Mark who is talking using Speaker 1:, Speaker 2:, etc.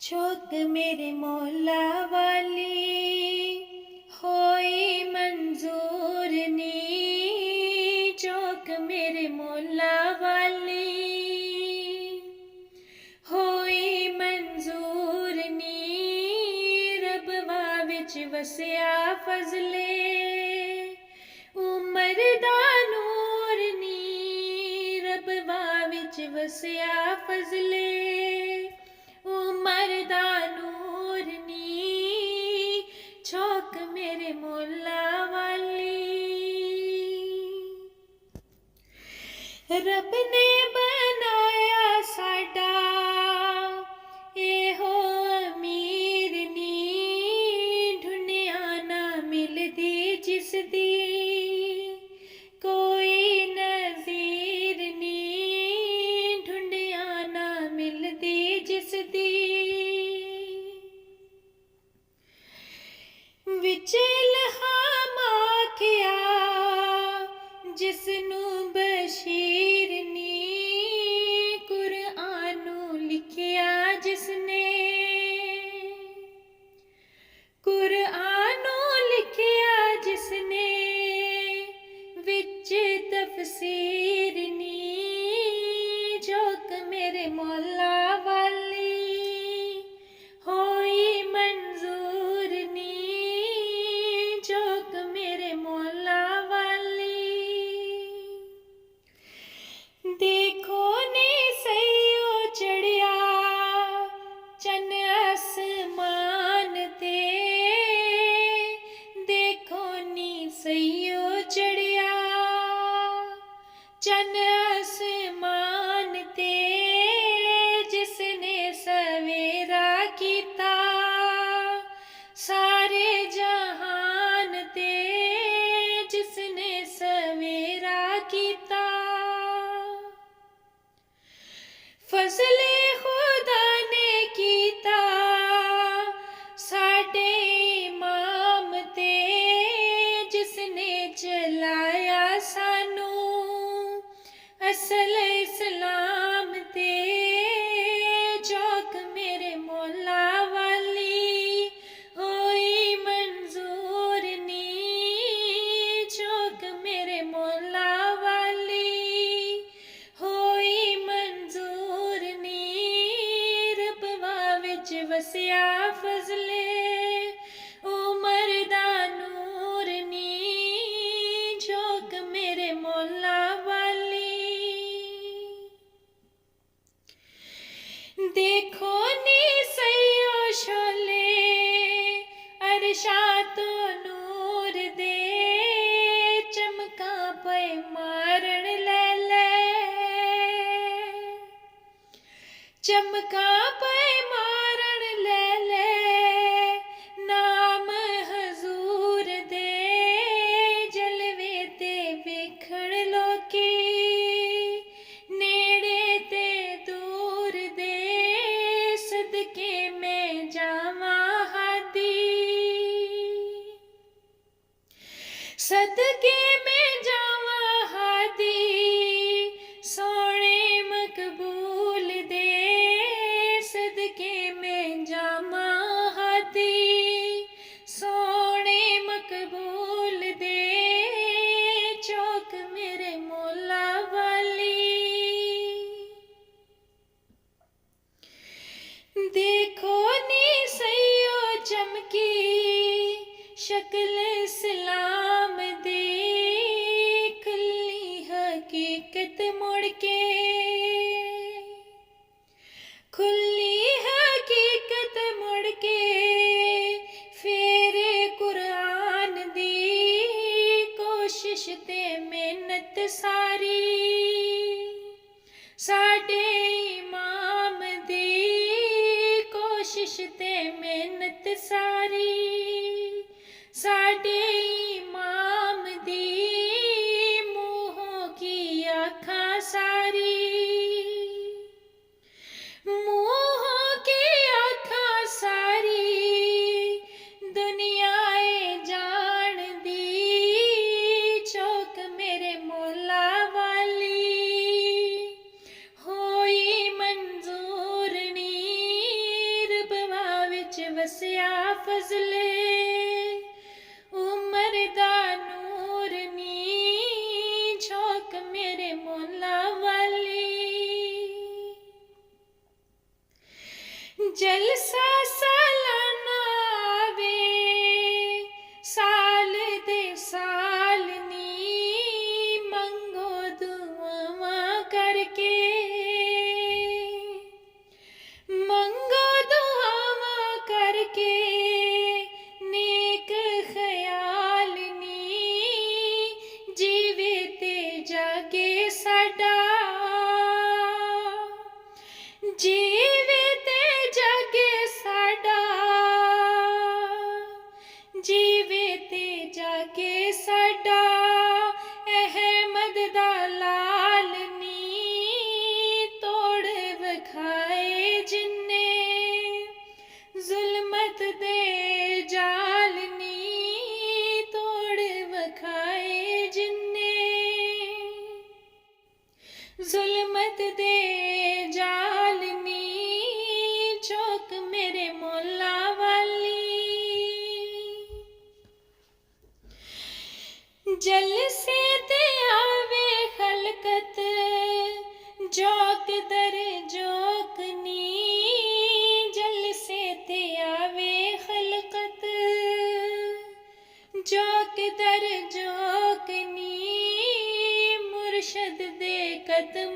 Speaker 1: चौक मेरे मौला वाली होई मंजूर नी। चौक मेरे मौला वाली होई मंजूर नी। रबवा विच वसिया फजले उमर दा नूर नी। रबवा विच वसिया फजले उमर दा नूर नी। चौक मेरे मौला वाली। रब ने बनाया साडा एहो अमीर नी। ढूंढिया ना मिलदी जिसदी कोई नज़ीर नी। ढूंढिया ना मिलदी जिसदी विच इल्हाम आखिया जिसनू बशीर नी। कुरआनू लिखिया जिसने कुरआनू लिखिया जिसने विच तफसीर नी। चौक मेरे मौला वाली होई मंजूर नी। चौक मेरे मौला वाली। देखो नी सईओ चढ़िया चन आसमान ते। देखो नी सईओ चढ़िया चन आसमान ते। जिसने सवेरा कीता सारे जहान ते। जिसने सवेरा कीता फजले खुदा ने कीता साडे इमाम ते। जिसने चलाया सानू असल इस्लाम ते। चौक मेरे मौला वाली होई मंजूर नी। चौक मेरे मौला वाली होई मंजूर नी। रबवा विच वसिया फजले उमर दा नूर नी। चौक मेरे मौला वाली। देखो नी सईओ शोले अरशा तो नूर दे। चमका पे मारन ले चमका पे मारन ले नाम हजूर दे। जलवे ते वेखण लोकी नेड़े ते दूर दे। सदके में जावां हादी सदके में जावां हादी सोने मकबूल दे। सदके में जावां हादी सोने मकबूल दे। चौक मेरे मौला वाली। देखो नी सईओ चमकी शक्ल इस्लाम दी। खुली हकीकत मुड़ के खुली हकीकत मुड़ के फेरे कुरान दी। कोशिश ते मेहनत सारी साडे इमाम दी। कोशिश ते मेहनत सारी साडे इमाम दी। मुँहों की आँखां सारी मुँहों की आँखां सारी दुनियाए जान दी। चौक मेरे मौला वाली होई मंजूर नी। वसिया फजले उमर दा नूर नी झोंक मेरे मौला वाली जलसा सालाना आवे साल दे साल नी मंगो दुआवां करके मंगो दुआवां करके नेक ख्याल नी जीवे ते जागे साडा जीवे ते जागे साडा जीवे ते जागे साडा अहमद दा लाल नी तोड़ वखाए जिन्ने जुल्मत दे जाल नी तोड़ वखाए जिन्ने जुल्मत दे जाल नी चौक मेरे मौला वाली जलसे ते आवे खलकत जोक दर जोक नी जलसे ते आवे खलकत जोक दर जोक नी मुर्शद दे कदम